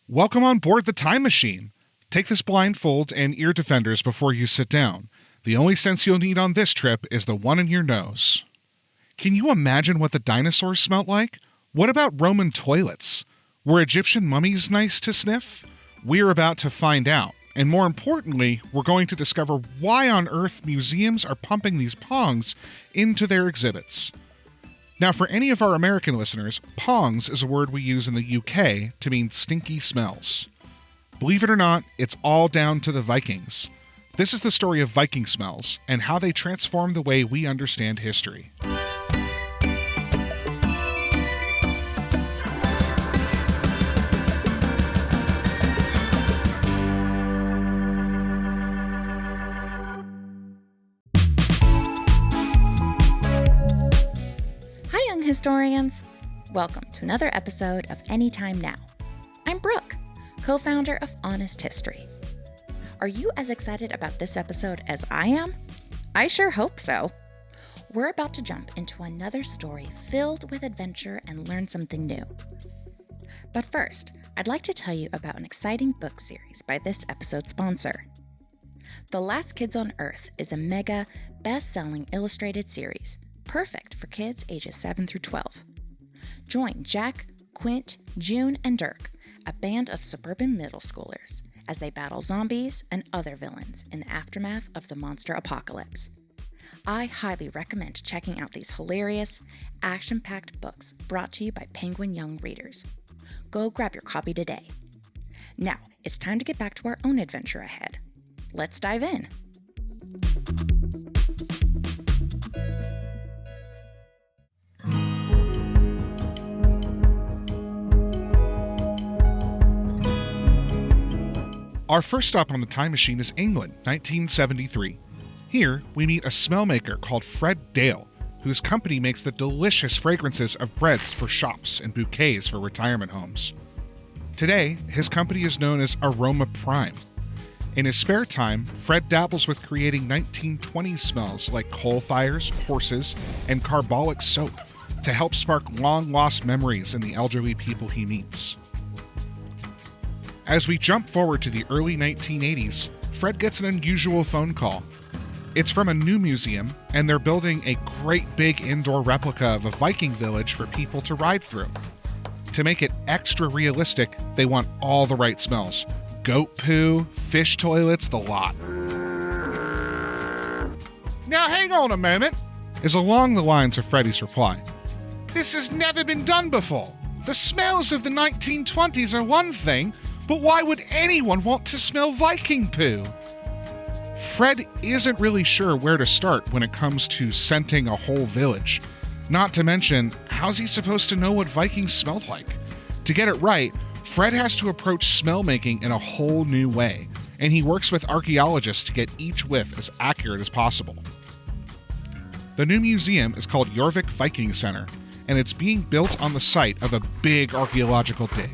Welcome on board the time machine. Take this blindfold and ear defenders before you sit down. The only sense you'll need on this trip is the one in your nose. Can you imagine what the dinosaurs smelled like? What about Roman toilets? Were Egyptian mummies nice to sniff? We're about to find out. And more importantly, we're going to discover why on earth museums are pumping these pongs into their exhibits. Now, for any of our American listeners, pongs is a word we use in the UK to mean stinky smells. Believe it or not, it's all down to the Vikings. This is the story of Viking smells and how they transform the way we understand history. Historians, welcome to another episode of Anytime Now. I'm Brooke, co-founder of Honest History. Are you as excited about this episode as I am? I sure hope so. We're about to jump into another story filled with adventure and learn something new. But first, I'd like to tell you about an exciting book series by this episode's sponsor. The Last Kids on Earth is a mega, best-selling illustrated series perfect for kids ages 7 through 12. Join Jack, Quint, June, and Dirk, a band of suburban middle schoolers, as they battle zombies and other villains in the aftermath of the monster apocalypse. I highly recommend checking out these hilarious, action-packed books brought to you by Penguin Young Readers. Go grab your copy today. Now, it's time to get back to our own adventure ahead. Let's dive in. Our first stop on the time machine is England, 1973. Here, we meet a smell maker called Fred Dale, whose company makes the delicious fragrances of breads for shops and bouquets for retirement homes. Today, his company is known as AromaPrime. In his spare time, Fred dabbles with creating 1920s smells like coal fires, horses, and carbolic soap to help spark long-lost memories in the elderly people he meets. As we jump forward to the early 1980s, Fred gets an unusual phone call. It's from a new museum, and they're building a great big indoor replica of a Viking village for people to ride through. To make it extra realistic, they want all the right smells. Goat poo, fish toilets, the lot. Now hang on a moment, is along the lines of Freddy's reply. This has never been done before. The smells of the 1920s are one thing, but why would anyone want to smell Viking poo? Fred isn't really sure where to start when it comes to scenting a whole village. Not to mention, how's he supposed to know what Vikings smelled like? To get it right, Fred has to approach smell making in a whole new way, and he works with archaeologists to get each whiff as accurate as possible. The new museum is called Jorvik Viking Center, and it's being built on the site of a big archaeological dig.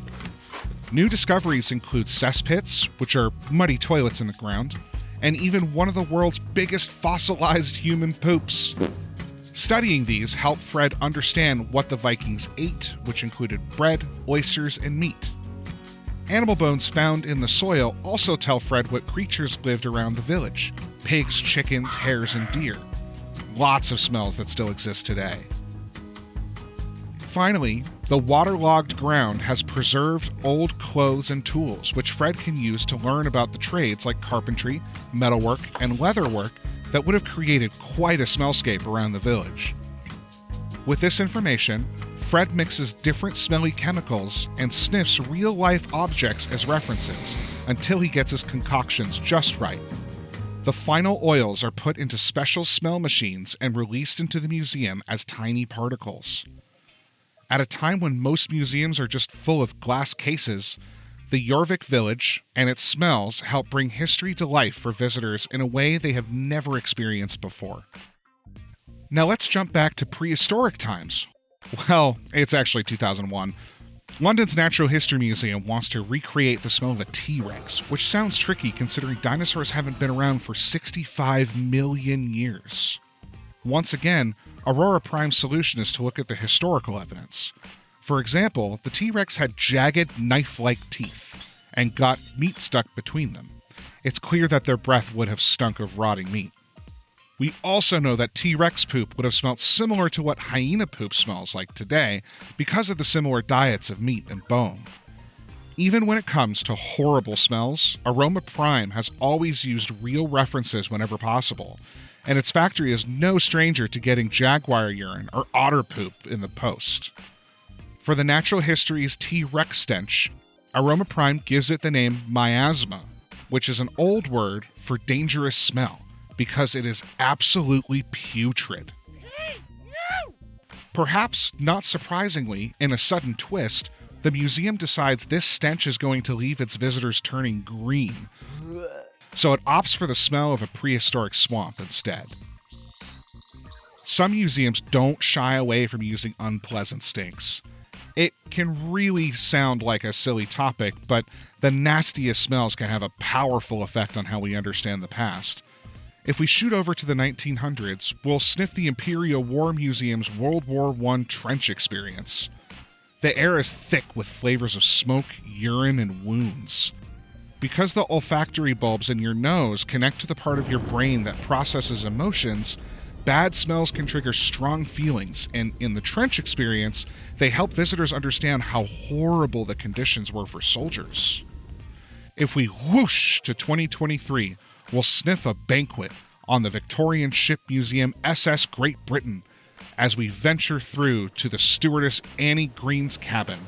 New discoveries include cesspits, which are muddy toilets in the ground, and even one of the world's biggest fossilized human poops. Studying these helped Fred understand what the Vikings ate, which included bread, oysters, and meat. Animal bones found in the soil also tell Fred what creatures lived around the village: pigs, chickens, hares, and deer. Lots of smells that still exist today. Finally, the waterlogged ground has preserved old clothes and tools, which Fred can use to learn about the trades like carpentry, metalwork, and leatherwork that would have created quite a smellscape around the village. With this information, Fred mixes different smelly chemicals and sniffs real-life objects as references until he gets his concoctions just right. The final oils are put into special smell machines and released into the museum as tiny particles. At a time when most museums are just full of glass cases, the Jorvik village and its smells help bring history to life for visitors in a way they have never experienced before. Now let's jump back to prehistoric times. Well, it's actually 2001. London's Natural History Museum wants to recreate the smell of a T-Rex, which sounds tricky considering dinosaurs haven't been around for 65 million years. Once again, AromaPrime's solution is to look at the historical evidence. For example, the T-Rex had jagged, knife-like teeth. and got meat stuck between them. It's clear that their breath would have stunk of rotting meat. We also know that T-Rex poop would have smelled similar to what hyena poop smells like today because of the similar diets of meat and bone. Even when it comes to horrible smells, AromaPrime has always used real references whenever possible, and its factory is no stranger to getting jaguar urine or otter poop in the post. For the Natural History's T-Rex stench, AromaPrime gives it the name miasma, which is an old word for dangerous smell, because it is absolutely putrid. Perhaps not surprisingly, in a sudden twist, the museum decides this stench is going to leave its visitors turning green, so it opts for the smell of a prehistoric swamp instead. Some museums don't shy away from using unpleasant stinks. It can really sound like a silly topic, but the nastiest smells can have a powerful effect on how we understand the past. If we shoot over to the 1900s, we'll sniff the Imperial War Museum's World War I trench experience. The air is thick with flavors of smoke, urine, and wounds. Because the olfactory bulbs in your nose connect to the part of your brain that processes emotions, bad smells can trigger strong feelings, and in the trench experience, they help visitors understand how horrible the conditions were for soldiers. If we whoosh to 2023, we'll sniff a banquet on the Victorian Ship Museum SS Great Britain as we venture through to the stewardess Annie Green's cabin.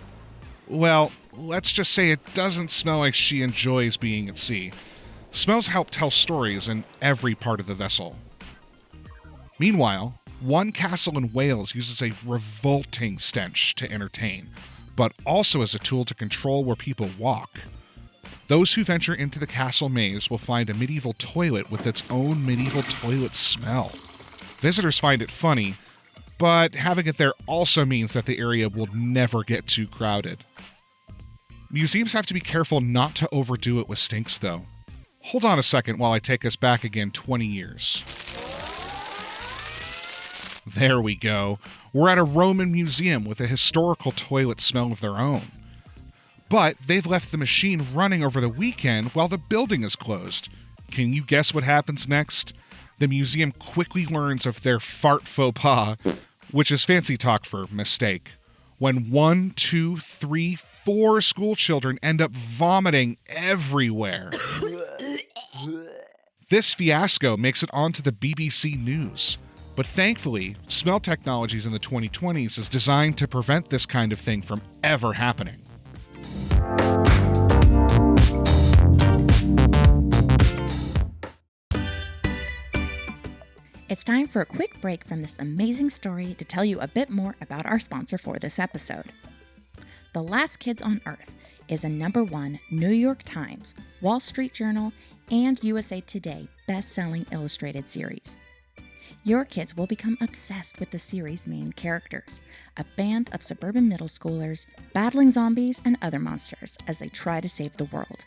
Well, let's just say it doesn't smell like she enjoys being at sea. Smells help tell stories in every part of the vessel. Meanwhile, one castle in Wales uses a revolting stench to entertain, but also as a tool to control where people walk. Those who venture into the castle maze will find a medieval toilet with its own medieval toilet smell. Visitors find it funny, but having it there also means that the area will never get too crowded. Museums have to be careful not to overdo it with stinks, though. Hold on a second while I take us back again 20 years. There we go. We're at a Roman museum with a historical toilet smell of their own. But they've left the machine running over the weekend while the building is closed. Can you guess what happens next? The museum quickly learns of their fart faux pas, which is fancy talk for mistake, when 1, 2, 3, 4 school children end up vomiting everywhere. This fiasco makes it onto the BBC News. But thankfully, smell technologies in the 2020s is designed to prevent this kind of thing from ever happening. It's time for a quick break from this amazing story to tell you a bit more about our sponsor for this episode. The Last Kids on Earth is a #1 New York Times, Wall Street Journal, and USA Today best-selling illustrated series. Your kids will become obsessed with the series' main characters, a band of suburban middle schoolers battling zombies and other monsters as they try to save the world.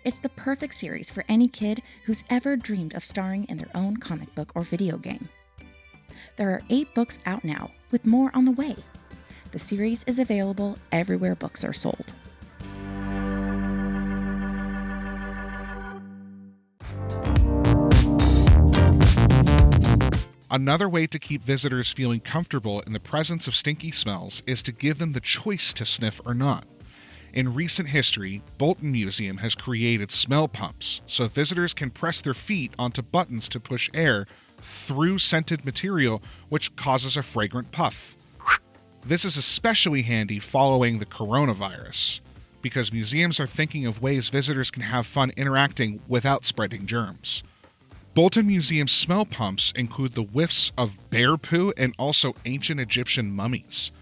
It's the perfect series for any kid who's ever dreamed of starring in their own comic book or video game. There are 8 books out now, with more on the way. The series is available everywhere books are sold. Another way to keep visitors feeling comfortable in the presence of stinky smells is to give them the choice to sniff or not. In recent history, Bolton Museum has created smell pumps, so visitors can press their feet onto buttons to push air through scented material, which causes a fragrant puff. This is especially handy following the coronavirus, because museums are thinking of ways visitors can have fun interacting without spreading germs. Bolton Museum's smell pumps include the whiffs of bear poo and also ancient Egyptian mummies.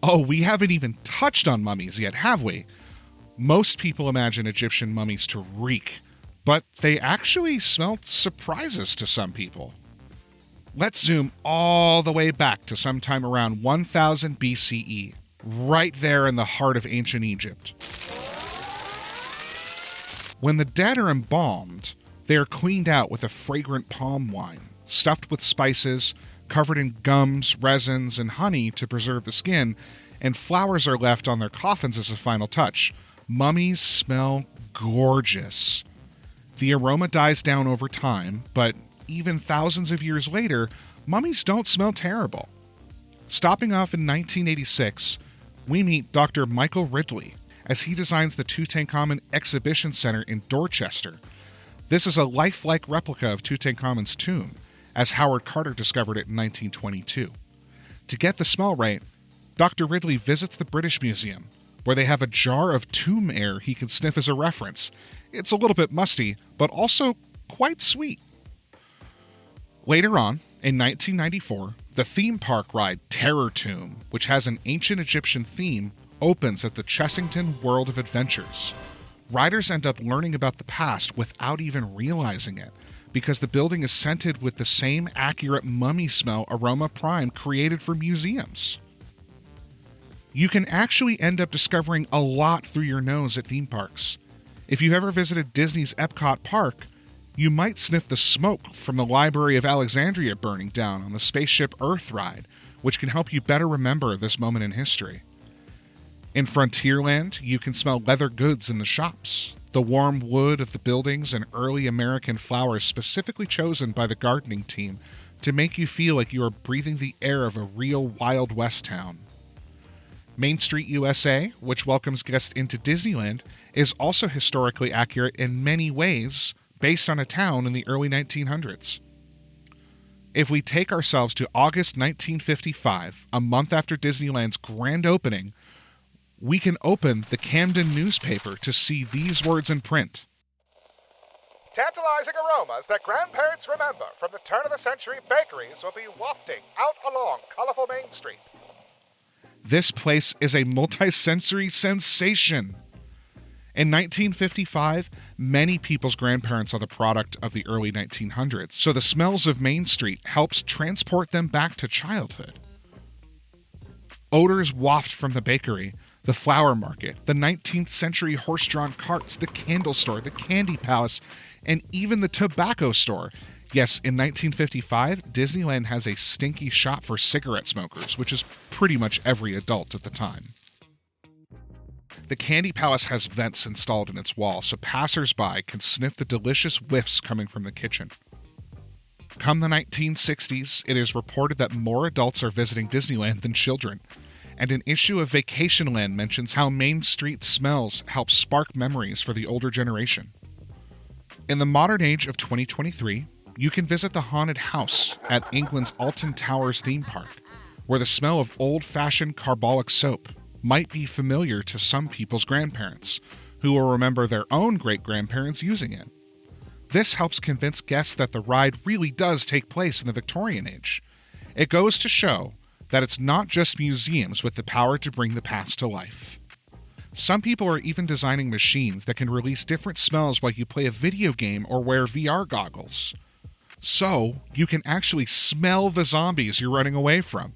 Oh, we haven't even touched on mummies yet, have we? Most people imagine Egyptian mummies to reek, but they actually smelled surprises to some people. Let's zoom all the way back to sometime around 1000 BCE, right there in the heart of ancient Egypt. When the dead are embalmed, they are cleaned out with a fragrant palm wine, stuffed with spices, covered in gums, resins, and honey to preserve the skin, and flowers are left on their coffins as a final touch. Mummies smell gorgeous. The aroma dies down over time, but even thousands of years later, mummies don't smell terrible. Stopping off in 1986, we meet Dr. Michael Ridley as he designs the Tutankhamun Exhibition Center in Dorchester. This is a lifelike replica of Tutankhamun's tomb, as Howard Carter discovered it in 1922. To get the smell right, Dr. Ridley visits the British Museum, where they have a jar of tomb air he can sniff as a reference. It's a little bit musty, but also quite sweet. Later on, in 1994, the theme park ride Terror Tomb, which has an ancient Egyptian theme, opens at the Chessington World of Adventures. Riders end up learning about the past without even realizing it, because the building is scented with the same accurate mummy smell AromaPrime created for museums. You can actually end up discovering a lot through your nose at theme parks. If you've ever visited Disney's Epcot Park, you might sniff the smoke from the Library of Alexandria burning down on the Spaceship Earth ride, which can help you better remember this moment in history. In Frontierland, you can smell leather goods in the shops, the warm wood of the buildings, and early American flowers specifically chosen by the gardening team to make you feel like you are breathing the air of a real Wild West town. Main Street, USA, which welcomes guests into Disneyland, is also historically accurate in many ways, based on a town in the early 1900s. If we take ourselves to August 1955, a month after Disneyland's grand opening, we can open the Camden newspaper to see these words in print. Tantalizing aromas that grandparents remember from the turn-of-the-century bakeries will be wafting out along colorful Main Street. This place is a multi-sensory sensation. In 1955, many people's grandparents are the product of the early 1900s, so the smells of Main Street helps transport them back to childhood. Odors waft from the bakery, the flower market, the 19th century horse-drawn carts, the candle store, the candy palace, and even the tobacco store. Yes, in 1955, Disneyland has a stinky shop for cigarette smokers, which is pretty much every adult at the time. The Candy Palace has vents installed in its wall, so passers-by can sniff the delicious whiffs coming from the kitchen. Come the 1960s, it is reported that more adults are visiting Disneyland than children, and an issue of Vacationland mentions how Main Street smells help spark memories for the older generation. In the modern age of 2023, you can visit the haunted house at England's Alton Towers theme park, where the smell of old-fashioned carbolic soap might be familiar to some people's grandparents, who will remember their own great-grandparents using it. This helps convince guests that the ride really does take place in the Victorian age. It goes to show that it's not just museums with the power to bring the past to life. Some people are even designing machines that can release different smells while you play a video game or wear VR goggles. So, you can actually smell the zombies you're running away from.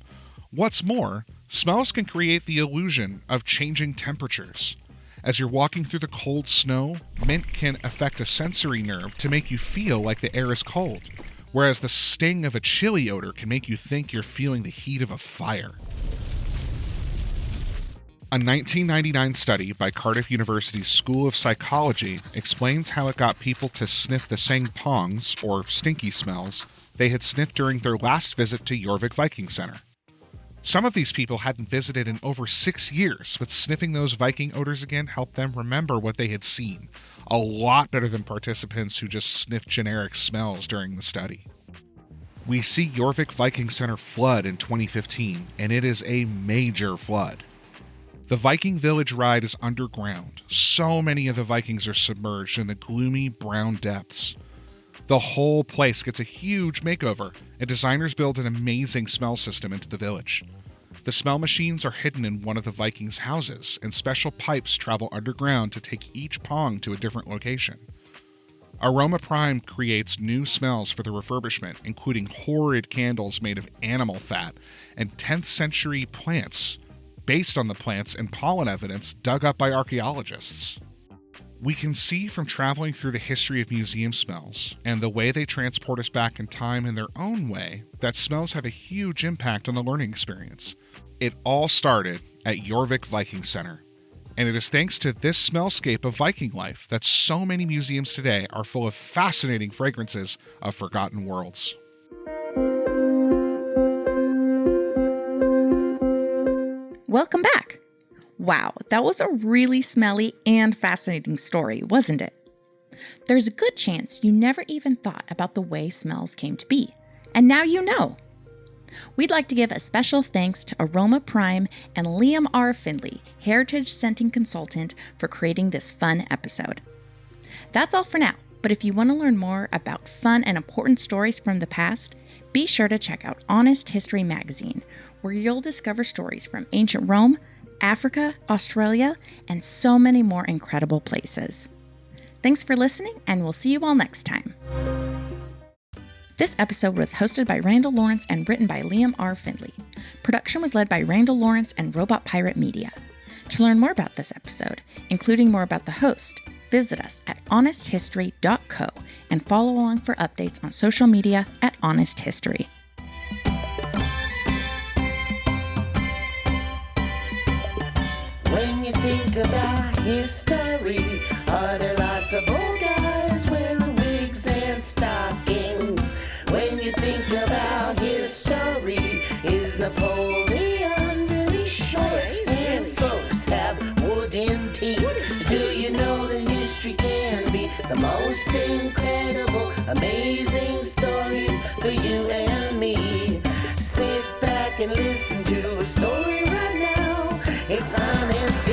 What's more, smells can create the illusion of changing temperatures. As you're walking through the cold snow, mint can affect a sensory nerve to make you feel like the air is cold, whereas the sting of a chili odor can make you think you're feeling the heat of a fire. A 1999 study by Cardiff University's School of Psychology explains how it got people to sniff the same pongs, or stinky smells, they had sniffed during their last visit to Jorvik Viking Center. Some of these people hadn't visited in over 6 years, but sniffing those Viking odors again helped them remember what they had seen, a lot better than participants who just sniffed generic smells during the study. We see Jorvik Viking Center flood in 2015, and it is a major flood. The Viking Village ride is underground. So many of the Vikings are submerged in the gloomy brown depths. The whole place gets a huge makeover, and designers build an amazing smell system into the village. The smell machines are hidden in one of the Vikings' houses, and special pipes travel underground to take each pong to a different location. AromaPrime creates new smells for the refurbishment, including horrid candles made of animal fat and 10th century plants, based on the plants and pollen evidence dug up by archaeologists. We can see from traveling through the history of museum smells and the way they transport us back in time in their own way that smells have a huge impact on the learning experience. It all started at Jorvik Viking Center. And it is thanks to this smellscape of Viking life that so many museums today are full of fascinating fragrances of forgotten worlds. Welcome back. Wow, that was a really smelly and fascinating story, wasn't it? There's a good chance you never even thought about the way smells came to be, and now you know. We'd like to give a special thanks to AromaPrime and Liam R. Findlay, Heritage Scenting Consultant, for creating this fun episode. That's all for now, but if you want to learn more about fun and important stories from the past, be sure to check out Honest History magazine, where you'll discover stories from ancient Rome, Africa, Australia, and so many more incredible places. Thanks for listening, and we'll see you all next time. This episode was hosted by Randall Lawrence and written by Liam R. Findlay. Production was led by Randall Lawrence and Robot Pirate Media. To learn more about this episode, including more about the host, visit us at honesthistory.co and follow along for updates on social media at Honest History. When you think about history, are there lots of old guys wearing wigs and stockings? When you think about history, is Napoleon really short? And folks have wooden teeth. Do you know that history can be the most incredible, amazing stories for you and me? Sit back and listen to a story right now. It's honest